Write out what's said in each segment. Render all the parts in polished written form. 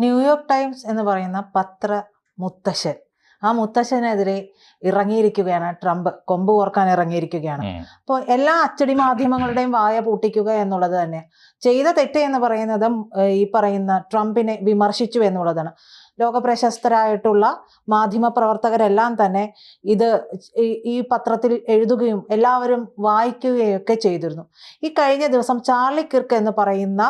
New York times എന്ന് പറയുന്ന മുത്തശ്ശൻ, ആ മുത്തശ്ശനെതിരെ ഇറങ്ങിയിരിക്കുകയാണ് ട്രംപ്, കൊമ്പ് കോർക്കാൻ ഇറങ്ങിയിരിക്കുകയാണ്. അപ്പോൾ എല്ലാ അച്ചടി മാധ്യമങ്ങളുടെയും വായ പൂട്ടിക്കുക എന്നുള്ളത് തന്നെ ചെയ്ത തെറ്റ് എന്ന് പറയുന്നതും ഈ പറയുന്ന ട്രംപിനെ വിമർശിച്ചു എന്നുള്ളതാണ്. ലോകപ്രശസ്തരായിട്ടുള്ള മാധ്യമ പ്രവർത്തകരെല്ലാം തന്നെ ഇത് ഈ പത്രത്തിൽ എഴുതുകയും എല്ലാവരും വായിക്കുകയൊക്കെ ചെയ്തിരുന്നു. ഈ കഴിഞ്ഞ ദിവസം ചാർലി കിർക്ക് എന്ന് പറയുന്ന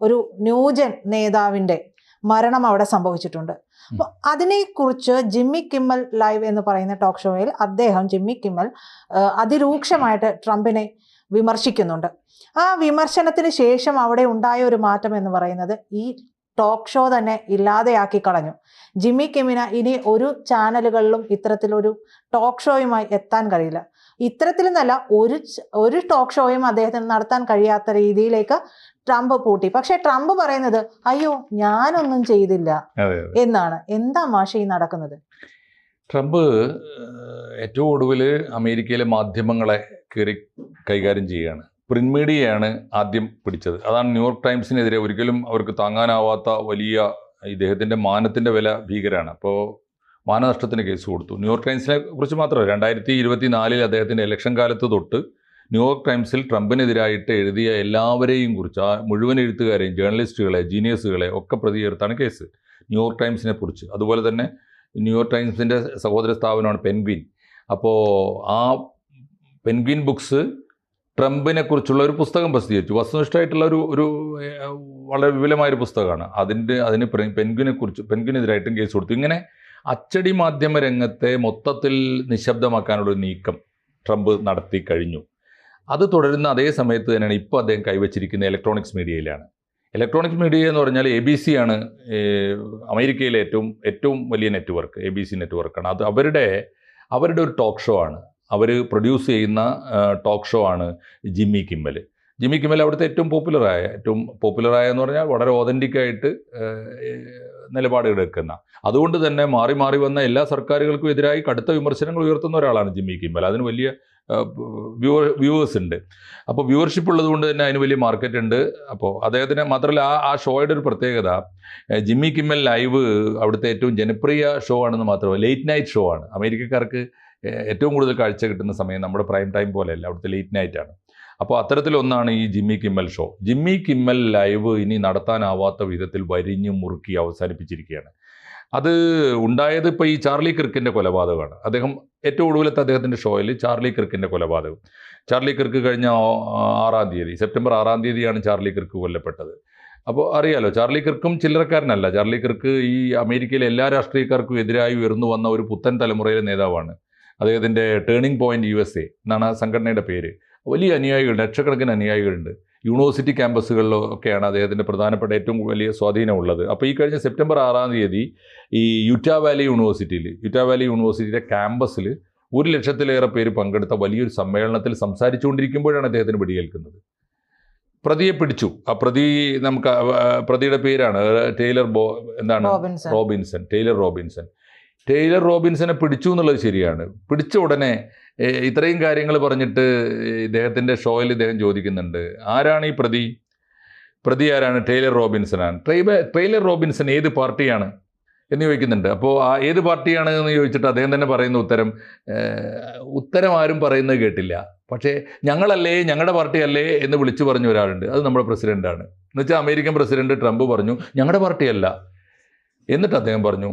ഒരു ന്യൂജൻ നേതാവിൻ്റെ മരണം അവിടെ സംഭവിച്ചിട്ടുണ്ട്. അപ്പോൾ അതിനെക്കുറിച്ച് ജിമ്മി കിമ്മൽ ലൈവ് എന്ന് പറയുന്ന ടോക്ക് ഷോയിൽ ജിമ്മി കിമ്മൽ അതിരൂക്ഷമായിട്ട് ട്രംപിനെ വിമർശിക്കുന്നുണ്ട്. ആ വിമർശനത്തിന് ശേഷം അവിടെ ഉണ്ടായ ഒരു മാറ്റം എന്ന് പറയുന്നത് ഈ ടോക്ക് ഷോ തന്നെ ഇല്ലാതെയാക്കി കളഞ്ഞു. ജിമ്മി കിമ്മിന് ഇനി ഒരു ചാനലുകളിലും ഇത്തരത്തിലൊരു ടോക്ക് ഷോയുമായി എത്താൻ കഴിയില്ല. ഇത്തരത്തിലെന്നല്ല, ഒരു ടോക്ക് ഷോയും അദ്ദേഹത്തിന് നടത്താൻ കഴിയാത്ത രീതിയിലേക്ക് ട്രംപ് പൂട്ടി. പക്ഷെ ട്രംപ് പറയുന്നത് അയ്യോ ഞാനൊന്നും ചെയ്തില്ല എന്നാണ്. എന്താ മാഷ ഈ നടക്കുന്നത്? ട്രംപ് ഏറ്റവും ഒടുവിൽ അമേരിക്കയിലെ മാധ്യമങ്ങളെ കയറി കൈകാര്യം ചെയ്യുകയാണ്. പ്രിന്റ് മീഡിയയാണ് ആദ്യം പിടിച്ചത്. അതാണ് ന്യൂയോർക്ക് ടൈംസിനെതിരെ ഒരിക്കലും അവർക്ക് താങ്ങാനാവാത്ത വലിയ ഇദ്ദേഹത്തിൻ്റെ മാനത്തിൻ്റെ വില ഭീകരമാണ്. അപ്പോൾ മാനനഷ്ടത്തിന് കേസ് കൊടുത്തു. ന്യൂയോർക്ക് ടൈംസിനെ കുറിച്ച് മാത്രമല്ല, 2024 അദ്ദേഹത്തിൻ്റെ ഇലക്ഷൻ കാലത്ത് തൊട്ട് ന്യൂയോർക്ക് ടൈംസിൽ ട്രംപിനെതിരായിട്ട് എഴുതിയ എല്ലാവരെയും കുറിച്ച്, ആ മുഴുവൻ എഴുത്തുകാരെയും, ജേർണലിസ്റ്റുകളെ, ജീനിയസുകളെ ഒക്കെ പ്രതി ചേർത്താണ് കേസ് ന്യൂയോർക്ക് ടൈംസിനെ കുറിച്ച്. അതുപോലെ തന്നെ ന്യൂയോർക്ക് ടൈംസിൻ്റെ സഹോദര സ്ഥാപനമാണ് പെൻഗ്വിൻ. അപ്പോൾ ആ പെൻഗ്വിൻ ബുക്സ് ട്രംപിനെ കുറിച്ചുള്ള ഒരു പുസ്തകം പ്രസിദ്ധീകരിച്ചു. വസ്തുനിഷ്ഠമായിട്ടുള്ള ഒരു വളരെ വിപുലമായൊരു പുസ്തകമാണ്. അതിന് പെൻഗ്വിനെതിരായിട്ടും കേസ് കൊടുത്തു. ഇങ്ങനെ അച്ചടി മാധ്യമ രംഗത്തെ മൊത്തത്തിൽ നിശബ്ദമാക്കാനുള്ളൊരു നീക്കം ട്രംപ് നടത്തി കഴിഞ്ഞു. അത് തുടരുന്ന അതേ സമയത്ത് തന്നെയാണ് ഇപ്പോൾ അദ്ദേഹം കൈവച്ചിരിക്കുന്ന ഇലക്ട്രോണിക്സ് മീഡിയയിലാണ്. ഇലക്ട്രോണിക്സ് മീഡിയ എന്ന് പറഞ്ഞാൽ ABC ആണ് അമേരിക്കയിലെ ഏറ്റവും വലിയ നെറ്റ്വർക്ക്. ABC നെറ്റ്വർക്കാണ്. അത് അവരുടെ ഒരു ടോക്ക് ഷോ ആണ്. അവർ പ്രൊഡ്യൂസ് ചെയ്യുന്ന ടോക്ക് ഷോ ആണ് ജിമ്മി കിമ്മൽ. അവിടുത്തെ ഏറ്റവും പോപ്പുലറായ എന്ന് പറഞ്ഞാൽ വളരെ ഓതൻറ്റിക്കായിട്ട് നിലപാടുകൾ എടുക്കുന്ന, അതുകൊണ്ട് തന്നെ മാറി മാറി വന്ന എല്ലാ സർക്കാരുകൾക്കും എതിരായി കടുത്ത വിമർശനങ്ങൾ ഉയർത്തുന്ന ഒരാളാണ് ജിമ്മി കിമ്മൽ. അതിന് വലിയ വ്യൂവേഴ്സ് ഉണ്ട്. അപ്പോൾ വ്യൂവർഷിപ്പ് ഉള്ളത് കൊണ്ട് തന്നെ അതിന് വലിയ മാർക്കറ്റ് ഉണ്ട്. അപ്പോൾ അദ്ദേഹത്തിന് മാത്രമല്ല, ആ ഷോയുടെ ഒരു പ്രത്യേകത, ജിമ്മി കിമ്മൽ ലൈവ് അവിടുത്തെ ഏറ്റവും ജനപ്രിയ ഷോ ആണെന്ന് മാത്രമല്ല, ലേറ്റ് നൈറ്റ് ഷോ ആണ്. അമേരിക്കക്കാർക്ക് ഏറ്റവും കൂടുതൽ കാഴ്ച കിട്ടുന്ന സമയം നമ്മുടെ പ്രൈം ടൈം പോലെയല്ല, അവിടുത്തെ ലേറ്റ് നൈറ്റാണ്. അപ്പോൾ അത്തരത്തിലൊന്നാണ് ഈ Jimmy Kimmel show. Jimmy Kimmel live ഇനി നടത്താനാവാത്ത വിധത്തിൽ വരിഞ്ഞു മുറുക്കി അവസാനിപ്പിച്ചിരിക്കുകയാണ്. അത് ഉണ്ടായത് ഇപ്പോൾ ഈ ചാർലി കിർക്കിൻ്റെ കൊലപാതകമാണ്. ഏറ്റവും ഒടുവിലത്തെ അദ്ദേഹത്തിൻ്റെ ഷോയിൽ ചാർലി കിർക്കിൻ്റെ കൊലപാതകം. ചാർലി കിർക്ക് കഴിഞ്ഞ 6-ാം തീയതി, സെപ്റ്റംബർ 6-ാം തീയതിയാണ് ചാർലി കിർക്ക് കൊല്ലപ്പെട്ടത്. അപ്പോൾ അറിയാലോ, ചാർലി കിർക്കും ചില്ലറക്കാരനല്ല. ചാർലി കിർക്ക് ഈ അമേരിക്കയിലെ എല്ലാ രാഷ്ട്രീയക്കാർക്കും എതിരായി ഉയർന്നു വന്ന ഒരു പുത്തൻ തലമുറയിലെ നേതാവാണ്. അദ്ദേഹത്തിൻ്റെ ടേണിംഗ് പോയിന്റ് USA എന്നാണ് ആ സംഘടനയുടെ പേര്. വലിയ അനുയായികളുണ്ട്, ലക്ഷക്കണക്കിന് അനുയായികളുണ്ട്. യൂണിവേഴ്സിറ്റി ക്യാമ്പസുകളിലൊക്കെയാണ് അദ്ദേഹത്തിൻ്റെ പ്രധാനപ്പെട്ട ഏറ്റവും വലിയ സ്വാധീനമുള്ളത്. അപ്പോൾ ഈ കഴിഞ്ഞ സെപ്റ്റംബർ 6-ാം തീയതി ഈ യൂറ്റാ വാലി യൂണിവേഴ്സിറ്റിയുടെ ക്യാമ്പസിൽ 100,000-ലേറെ പേര് പങ്കെടുത്ത വലിയൊരു സമ്മേളനത്തിൽ സംസാരിച്ചുകൊണ്ടിരിക്കുമ്പോഴാണ് അദ്ദേഹത്തിന് പിടിയേൽക്കുന്നത്. പ്രതിയെ പിടിച്ചു. ആ പ്രതിയുടെ പേരാണ് ടൈലർ റോബിൻസനെ പിടിച്ചു എന്നുള്ളത് ശരിയാണ്. പിടിച്ച ഉടനെ ഇത്രയും കാര്യങ്ങൾ പറഞ്ഞിട്ട് ഇദ്ദേഹത്തിൻ്റെ ഷോയിൽ ഇദ്ദേഹം ചോദിക്കുന്നുണ്ട്, ആരാണ് ഈ പ്രതി ആരാണ്? ടൈലർ റോബിൻസനാണ്. ടൈലർ റോബിൻസൺ ഏത് പാർട്ടിയാണ് എന്ന് ചോദിക്കുന്നുണ്ട്. അപ്പോൾ ആ ഏത് പാർട്ടിയാണ് എന്ന് ചോദിച്ചിട്ട് അദ്ദേഹം തന്നെ പറയുന്ന ഉത്തരം ആരും പറയുന്നത് കേട്ടില്ല. പക്ഷേ ഞങ്ങളുടെ പാർട്ടി അല്ലേ എന്ന് വിളിച്ചു പറഞ്ഞ ഒരാളുണ്ട്. അത് നമ്മുടെ പ്രസിഡൻ്റാണ്. എന്നുവെച്ചാൽ അമേരിക്കൻ പ്രസിഡന്റ് ട്രംപ് പറഞ്ഞു ഞങ്ങളുടെ പാർട്ടിയല്ല. എന്നിട്ട് അദ്ദേഹം പറഞ്ഞു,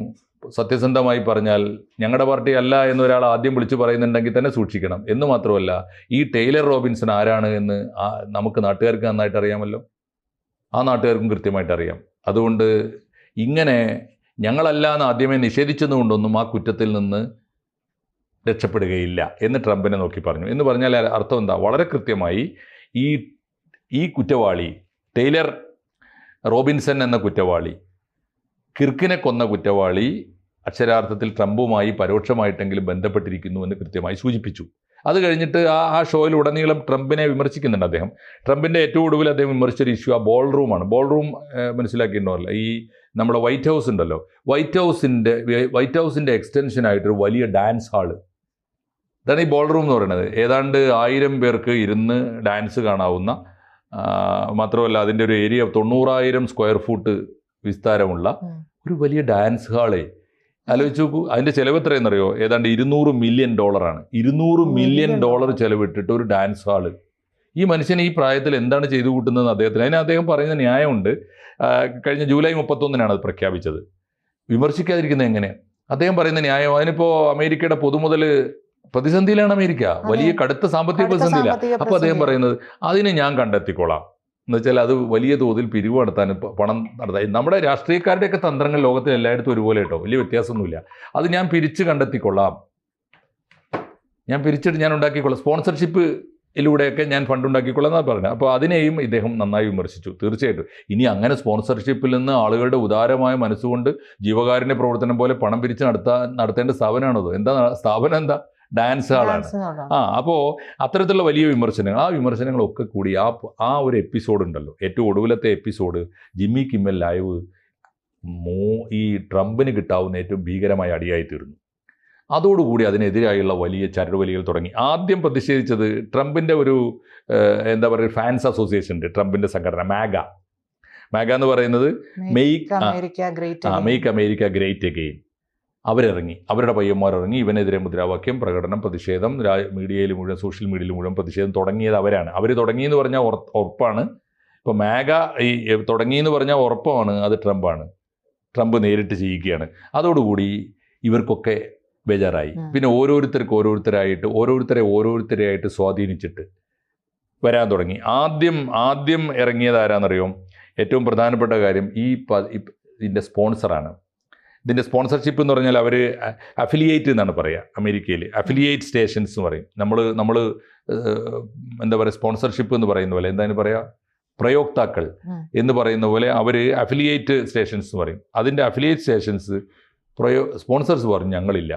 സത്യസന്ധമായി പറഞ്ഞാൽ ഞങ്ങളുടെ പാർട്ടി അല്ല എന്നൊരാൾ ആദ്യം വിളിച്ചു പറയുന്നുണ്ടെങ്കിൽ തന്നെ സൂക്ഷിക്കണം. എന്ന് മാത്രമല്ല, ഈ ടൈലർ റോബിൻസൺ ആരാണ് എന്ന് നമുക്ക് നാട്ടുകാർക്ക് നന്നായിട്ട് അറിയാമല്ലോ. ആ നാട്ടുകാർക്കും കൃത്യമായിട്ട് അറിയാം. അതുകൊണ്ട് ഇങ്ങനെ ഞങ്ങളല്ല എന്ന് ആദ്യമേ നിഷേധിച്ചതുകൊണ്ടൊന്നും ആ കുറ്റത്തിൽ നിന്ന് രക്ഷപ്പെടുകയില്ല എന്ന് ട്രംപിനെ നോക്കി പറഞ്ഞു. എന്ന് പറഞ്ഞാൽ അർത്ഥം എന്താ? വളരെ കൃത്യമായി ഈ കുറ്റവാളി, ടൈലർ റോബിൻസൺ എന്ന കുറ്റവാളി, കിർക്കിനെ കൊന്ന കുറ്റവാളി അക്ഷരാർത്ഥത്തിൽ ട്രംപുമായി പരോക്ഷമായിട്ടെങ്കിലും ബന്ധപ്പെട്ടിരിക്കുന്നു എന്ന് കൃത്യമായി സൂചിപ്പിച്ചു. അത് കഴിഞ്ഞിട്ട് ആ ഷോയിൽ ഉടനീളം ട്രംപിനെ വിമർശിക്കുന്നുണ്ട് അദ്ദേഹം. ട്രംപിൻ്റെ ഏറ്റവും ഒടുവിൽ അദ്ദേഹം വിമർശിച്ചൊരു ഇഷ്യൂ ആ ബോൾ റൂമാണ്. ബോൾ റൂം മനസ്സിലാക്കിയിട്ടുണ്ടല്ലോ, ഈ നമ്മുടെ വൈറ്റ് ഹൗസ് ഉണ്ടല്ലോ, വൈറ്റ് ഹൗസിൻ്റെ എക്സ്റ്റൻഷനായിട്ടൊരു വലിയ ഡാൻസ് ഹാള്, ഇതാണ് ഈ ബോൾ റൂം എന്ന് പറയുന്നത്. ഏതാണ്ട് 1000 പേർക്ക് ഇരുന്ന് ഡാൻസ് കാണാവുന്ന, മാത്രമല്ല അതിൻ്റെ ഒരു ഏരിയ 90,000 സ്ക്വയർ ഫൂട്ട് വിസ്താരമുള്ള ഒരു വലിയ ഡാൻസ് ഹാള്. ആലോചിച്ച് നോക്കൂ, അതിൻ്റെ ചിലവ് എത്രയെന്നറിയോ? ഏതാണ്ട് $200 മില്യൺ. $200 മില്യൺ ചിലവിട്ടിട്ട് ഒരു ഡാൻസ് ഹാള്. ഈ മനുഷ്യൻ ഈ പ്രായത്തിൽ എന്താണ് ചെയ്തു കൂട്ടുന്നതെന്ന് അദ്ദേഹത്തിന്, അതിന് അദ്ദേഹം പറയുന്ന ന്യായമുണ്ട്. കഴിഞ്ഞ ജൂലൈ 31 അത് പ്രഖ്യാപിച്ചത്. വിമർശിക്കാതിരിക്കുന്നത് എങ്ങനെ? അദ്ദേഹം പറയുന്ന ന്യായം, അതിനിപ്പോൾ അമേരിക്കയുടെ പൊതുമുതൽ പ്രതിസന്ധിയിലാണ്. അമേരിക്ക വലിയ കടുത്ത സാമ്പത്തിക പ്രതിസന്ധിയിലാണ്. അപ്പോൾ അദ്ദേഹം പറയുന്നത് അതിന് ഞാൻ കണ്ടെത്തിക്കോളാം എന്ന് വെച്ചാൽ അത് വലിയ തോതിൽ പിരിവ് നടത്താൻ, പണം നടത്താൻ. നമ്മുടെ രാഷ്ട്രീയക്കാരുടെയൊക്കെ തന്ത്രങ്ങൾ ലോകത്തിൽ എല്ലായിടത്തും ഒരുപോലെ കേട്ടോ, വലിയ വ്യത്യാസമൊന്നുമില്ല. അത് ഞാൻ പിരിച്ച് കണ്ടെത്തിക്കൊള്ളാം, ഞാൻ ഉണ്ടാക്കിക്കൊള്ളാം, സ്പോൺസർഷിപ്പിലൂടെയൊക്കെ ഞാൻ ഫണ്ട് ഉണ്ടാക്കിക്കൊള്ളാം എന്നാണ് പറഞ്ഞത്. അപ്പോൾ അതിനെയും ഇദ്ദേഹം നന്നായി വിമർശിച്ചു. തീർച്ചയായിട്ടും ഇനി അങ്ങനെ സ്പോൺസർഷിപ്പിൽ നിന്ന് ആളുകളുടെ ഉദാരമായ മനസ്സുകൊണ്ട് ജീവകാരുണ്യ പ്രവർത്തനം പോലെ പണം പിരിച്ച് നടത്തേണ്ട സ്ഥാപനമാണത്. എന്താ സ്ഥാപനം? എന്താ? ഡാൻസ് ഹാളാണ്. അപ്പോൾ അത്തരത്തിലുള്ള വലിയ വിമർശനങ്ങൾ, ആ വിമർശനങ്ങളൊക്കെ കൂടി ആ ഒരു എപ്പിസോഡ് ഉണ്ടല്ലോ, ഏറ്റവും ഒടുവിലത്തെ എപ്പിസോഡ്, ജിമ്മി കിമ്മൽ ലൈവ് ഈ ട്രംപിന് കിട്ടാവുന്ന ഏറ്റവും ഭീകരമായ അടിയായി തീർന്നു. അതോടുകൂടി അതിനെതിരായുള്ള വലിയ ചരടുവലികൾ തുടങ്ങി. ആദ്യം പ്രതിഷേധിച്ചത് ട്രംപിൻ്റെ ഒരു എന്താ പറയുക, ഫാൻസ് അസോസിയേഷൻ ഉണ്ട്, ട്രംപിൻ്റെ സംഘടന മാഗ എന്ന് പറയുന്നത് മെയ്ക്ക് അമേരിക്ക ഗ്രേറ്റ് അഗെയിൻ. അവരിറങ്ങി, അവരുടെ പയ്യന്മാരിറങ്ങി ഇവനെതിരെ മുദ്രാവാക്യം, പ്രകടനം, പ്രതിഷേധം, മീഡിയയിൽ മുഴുവൻ, സോഷ്യൽ മീഡിയയിൽ മുഴുവൻ പ്രതിഷേധം തുടങ്ങിയത് അവരാണ്. അവർ തുടങ്ങിയെന്ന് പറഞ്ഞാൽ ഉറപ്പാണ്. ഇപ്പോൾ മാഗ ഈ തുടങ്ങിയെന്ന് പറഞ്ഞാൽ ഉറപ്പാണ് അത് ട്രംപാണ്. ട്രംപ് നേരിട്ട് ചെയ്യിക്കുകയാണ്. അതോടുകൂടി ഇവർക്കൊക്കെ ബേജാറായി. പിന്നെ ഓരോരുത്തരെയായിട്ട് സ്വാധീനിച്ചിട്ട് വരാൻ തുടങ്ങി. ആദ്യം ഇറങ്ങിയത് ആരാന്നറിയോ? ഏറ്റവും പ്രധാനപ്പെട്ട കാര്യം ഇതിൻ്റെ സ്പോൺസറാണ്. ഇതിൻ്റെ സ്പോൺസർഷിപ്പ് എന്ന് പറഞ്ഞാൽ അവർ അഫിലിയേറ്റ് എന്നാണ് പറയുക അമേരിക്കയിൽ. അഫിലിയേറ്റ് സ്റ്റേഷൻസ് എന്ന് പറയും. നമ്മൾ എന്താ പറയുക, സ്പോൺസർഷിപ്പ് എന്ന് പറയുന്ന പോലെ, എന്താണ് പറയുക, പ്രയോക്താക്കൾ എന്ന് പറയുന്ന പോലെ അവർ അഫിലിയേറ്റ് സ്റ്റേഷൻസ് എന്ന് പറയും. അതിൻ്റെ അഫിലിയേറ്റ് സ്റ്റേഷൻസ് സ്പോൺസേഴ്സ് പറഞ്ഞു ഞങ്ങളില്ല,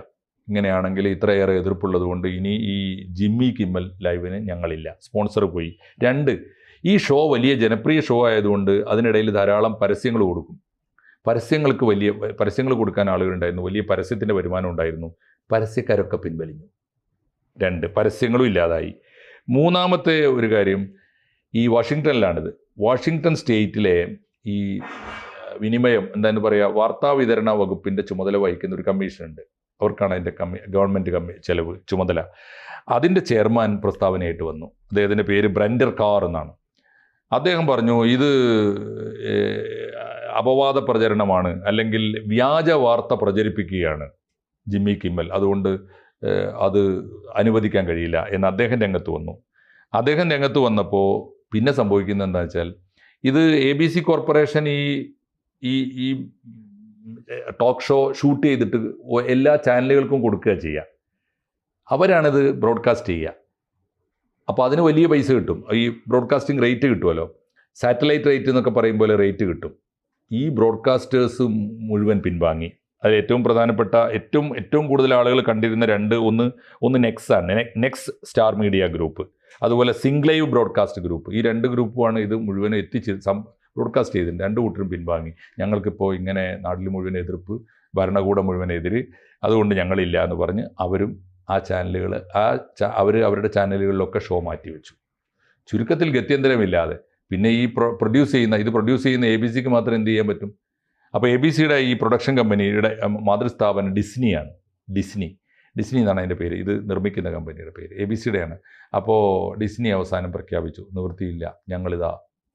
ഇങ്ങനെയാണെങ്കിൽ ഇത്രയേറെ എതിർപ്പുള്ളത് കൊണ്ട് ഇനി ഈ ജിമ്മി കിമ്മൽ ലൈവിന് ഞങ്ങളില്ല, സ്പോൺസർ പോയി. 2, ഈ ഷോ വലിയ ജനപ്രിയ ഷോ ആയതുകൊണ്ട് അതിനിടയിൽ ധാരാളം പരസ്യങ്ങൾ കൊടുക്കും. പരസ്യങ്ങൾ കൊടുക്കാൻ ആളുകളുണ്ടായിരുന്നു, വലിയ പരസ്യത്തിൻ്റെ വരുമാനം ഉണ്ടായിരുന്നു. പരസ്യക്കാരൊക്കെ പിൻവലിഞ്ഞു. 2, പരസ്യങ്ങളും ഇല്ലാതായി. മൂന്നാമത്തെ ഒരു കാര്യം, ഈ വാഷിങ്ടണിലാണിത്. വാഷിങ്ടൺ സ്റ്റേറ്റിലെ ഈ വിനിമയം, എന്താണ് പറയുക, വാർത്താ വിതരണ വകുപ്പിൻ്റെ ചുമതല വഹിക്കുന്ന ഒരു കമ്മീഷനുണ്ട്. അവർക്കാണ് അതിൻ്റെ ഗവൺമെൻറ് ചുമതല. അതിൻ്റെ ചെയർമാൻ പ്രസ്താവനയായിട്ട് വന്നു. അദ്ദേഹത്തിൻ്റെ പേര് ബ്രൻഡർ കാർ എന്നാണ്. അദ്ദേഹം പറഞ്ഞു ഇത് അപവാദ പ്രചരണമാണ്, അല്ലെങ്കിൽ വ്യാജ വാർത്ത പ്രചരിപ്പിക്കുകയാണ് ജിമ്മി കിമ്മൽ, അതുകൊണ്ട് അത് അനുവദിക്കാൻ കഴിയില്ല എന്ന് അദ്ദേഹം രംഗത്ത് വന്നു. അദ്ദേഹം രംഗത്ത് വന്നപ്പോൾ പിന്നെ സംഭവിക്കുന്നത് എന്താണെന്ന് വെച്ചാൽ, ഇത് ABC കോർപ്പറേഷൻ ഈ ടോക്ക് ഷോ ഷൂട്ട് ചെയ്തിട്ട് എല്ലാ ചാനലുകൾക്കും കൊടുക്കുക ചെയ്യുക. അവരാണിത് ബ്രോഡ്കാസ്റ്റ് ചെയ്യുക. അപ്പോൾ അതിന് വലിയ പൈസ കിട്ടും. ഈ ബ്രോഡ്കാസ്റ്റിംഗ് റേറ്റ് കിട്ടുമല്ലോ, സാറ്റലൈറ്റ് റേറ്റ് എന്നൊക്കെ പറയുമ്പോൾ റേറ്റ് കിട്ടും. ഈ ബ്രോഡ്കാസ്റ്റേഴ്സ് മുഴുവൻ പിൻവാങ്ങി. അതിൽ ഏറ്റവും പ്രധാനപ്പെട്ട, ഏറ്റവും കൂടുതൽ ആളുകൾ കണ്ടിരുന്ന ഒന്ന് നെക്സാണ്, നെക്സ് സ്റ്റാർ മീഡിയ ഗ്രൂപ്പ്, അതുപോലെ സിംഗ്ലൈവ് ബ്രോഡ്കാസ്റ്റ് ഗ്രൂപ്പ്. ഈ 2 ഗ്രൂപ്പുമാണ് ഇത് മുഴുവൻ ബ്രോഡ്കാസ്റ്റ് ചെയ്തിട്ടുണ്ട്. 2 കൂട്ടരും പിൻവാങ്ങി. ഞങ്ങൾക്കിപ്പോൾ ഇങ്ങനെ നാട്ടിൽ മുഴുവൻ എതിർപ്പ്, ഭരണകൂടം മുഴുവൻ എതിര്, അതുകൊണ്ട് ഞങ്ങളില്ല എന്ന് പറഞ്ഞ് അവരും ആ ചാനലുകൾ അവരുടെ ചാനലുകളിലൊക്കെ ഷോ മാറ്റിവെച്ചു. ചുരുക്കത്തിൽ ഗത്യന്തരമില്ലാതെ പിന്നെ ഈ പ്രൊഡ്യൂസ് ചെയ്യുന്ന ABC മാത്രം എന്ത് ചെയ്യാൻ പറ്റും? അപ്പോൾ ABCയുടെ ഈ പ്രൊഡക്ഷൻ കമ്പനിയുടെ മാതൃസ്ഥാപനം ഡിസ്നിയാണ്. ഡിസ്നി എന്നാണ് അതിൻ്റെ പേര്. ഇത് നിർമ്മിക്കുന്ന കമ്പനിയുടെ പേര് ABCയുടെയാണ്. അപ്പോൾ ഡിസ്നി അവസാനം പ്രഖ്യാപിച്ചു, നിവൃത്തിയില്ല, ഞങ്ങളിതാ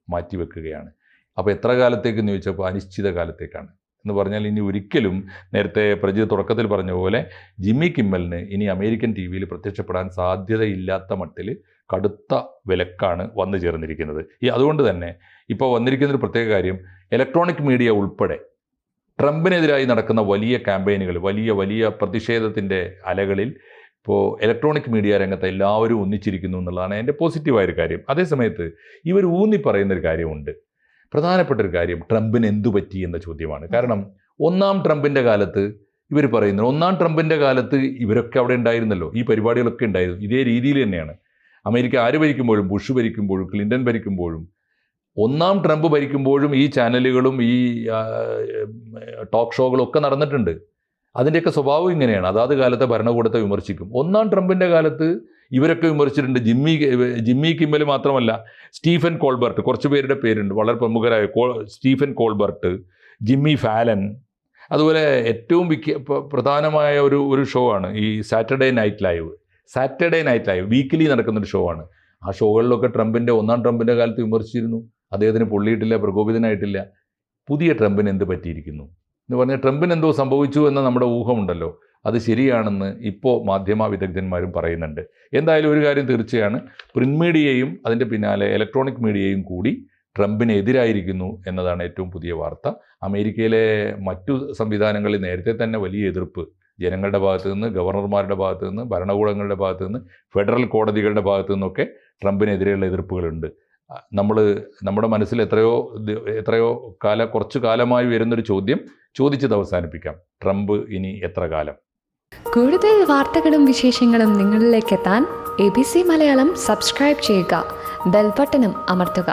മാറ്റിവെക്കുകയാണ്. അപ്പോൾ എത്ര കാലത്തേക്കെന്ന് ചോദിച്ചപ്പോൾ അനിശ്ചിത കാലത്തേക്കാണ്. എന്ന് പറഞ്ഞാൽ ഇനി ഒരിക്കലും, നേരത്തെ പ്രജിത് തുടക്കത്തിൽ പറഞ്ഞ പോലെ, ജിമ്മി കിമ്മലിന് ഇനി അമേരിക്കൻ TV-യിൽ പ്രത്യക്ഷപ്പെടാൻ സാധ്യതയില്ലാത്ത മട്ടിൽ കടുത്ത വിലക്കാണ് വന്നു ചേർന്നിരിക്കുന്നത്. അതുകൊണ്ട് തന്നെ ഇപ്പോൾ വന്നിരിക്കുന്നൊരു പ്രത്യേക കാര്യം, ഇലക്ട്രോണിക് മീഡിയ ഉൾപ്പെടെ ട്രംപിനെതിരായി നടക്കുന്ന വലിയ ക്യാമ്പയിനുകൾ, വലിയ പ്രതിഷേധത്തിൻ്റെ അലകളിൽ ഇപ്പോൾ ഇലക്ട്രോണിക് മീഡിയ രംഗത്ത് എല്ലാവരും ഒന്നിച്ചിരിക്കുന്നു എന്നുള്ളതാണ് എൻ്റെ പോസിറ്റീവായൊരു കാര്യം. അതേസമയത്ത് ഇവർ ഊന്നി പറയുന്നൊരു കാര്യമുണ്ട്, പ്രധാനപ്പെട്ടൊരു കാര്യം, ട്രംപിന് എന്തു പറ്റി എന്ന ചോദ്യമാണ്. കാരണം ഒന്നാം ട്രംപിൻ്റെ കാലത്ത് ഇവരൊക്കെ അവിടെ ഉണ്ടായിരുന്നല്ലോ, ഈ പരിപാടികളൊക്കെ ഉണ്ടായിരുന്നു. ഇതേ രീതിയിൽ തന്നെയാണ് അമേരിക്ക ആര് ഭരിക്കുമ്പോഴും, ബുഷ് ഭരിക്കുമ്പോഴും, ക്ലിൻ്റൺ ഭരിക്കുമ്പോഴും, ഒന്നാം ട്രംപ് ഭരിക്കുമ്പോഴും ഈ ചാനലുകളും ഈ ടോക്ക് ഷോകളും ഒക്കെ നടന്നിട്ടുണ്ട്. അതിൻ്റെയൊക്കെ സ്വഭാവം ഇങ്ങനെയാണ്. അതാത് കാലത്തെ ഭരണകൂടത്തെ വിമർശിക്കും. ഒന്നാം ട്രംപിൻ്റെ കാലത്ത് ഇവരൊക്കെ വിമർശിച്ചിട്ടുണ്ട്. ജിമ്മി കിമ്മൽ മാത്രമല്ല, സ്റ്റീഫൻ കോൾബർട്ട്, കുറച്ച് പേരുടെ പേരുണ്ട്, വളരെ പ്രമുഖരായ സ്റ്റീഫൻ കോൾബർട്ട്, ജിമ്മി ഫാലൻ, അതുപോലെ ഏറ്റവും പ്രധാനമായ ഒരു ഷോ ആണ് ഈ സാറ്റർഡേ നൈറ്റ് ലൈവ് വീക്കിലി നടക്കുന്നൊരു ഷോ ആണ്. ആ ഷോകളിലൊക്കെ ഒന്നാം ട്രംപിൻ്റെ കാലത്ത് വിമർശിച്ചിരുന്നു. അദ്ദേഹത്തിന് പൊള്ളിയിട്ടില്ല, പ്രകോപിതനായിട്ടില്ല. പുതിയ ട്രംപിന് എന്ത് പറ്റിയിരിക്കുന്നു എന്ന് പറഞ്ഞാൽ ട്രംപിന് എന്തോ സംഭവിച്ചു എന്ന നമ്മുടെ ഊഹമുണ്ടല്ലോ, അത് ശരിയാണെന്ന് ഇപ്പോൾ മാധ്യമ വിദഗ്ധന്മാരും പറയുന്നുണ്ട്. എന്തായാലും ഒരു കാര്യം തീർച്ചയാണ്, പ്രിന്റ് മീഡിയയും അതിൻ്റെ പിന്നാലെ ഇലക്ട്രോണിക് മീഡിയയും കൂടി ട്രംപിനെതിരായിരിക്കുന്നു എന്നതാണ് ഏറ്റവും പുതിയ വാർത്ത. അമേരിക്കയിലെ മറ്റു സംവിധാനങ്ങളിൽ നേരത്തെ തന്നെ വലിയ എതിർപ്പ് ജനങ്ങളുടെ ഭാഗത്തു നിന്ന്, ഗവർണർമാരുടെ ഭാഗത്തു നിന്ന്, ഭരണകൂടങ്ങളുടെ ഭാഗത്തു നിന്ന്, ഫെഡറൽ കോടതികളുടെ ഭാഗത്തു നിന്നൊക്കെ ട്രംപിനെതിരെയുള്ള എതിർപ്പുകളുണ്ട്. നമ്മുടെ മനസ്സിൽ കുറച്ചു കാലമായി വരുന്നൊരു ചോദ്യം ചോദിച്ചത് അവസാനിപ്പിക്കാം. ട്രംപ് ഇനി എത്ര കാലം? കൂടുതൽ വാർത്തകളും വിശേഷങ്ങളും നിങ്ങളിലേക്ക് എത്താൻ ABC മലയാളം സബ്സ്ക്രൈബ് ചെയ്യുക, ബെൽ ബട്ടണും അമർത്തുക.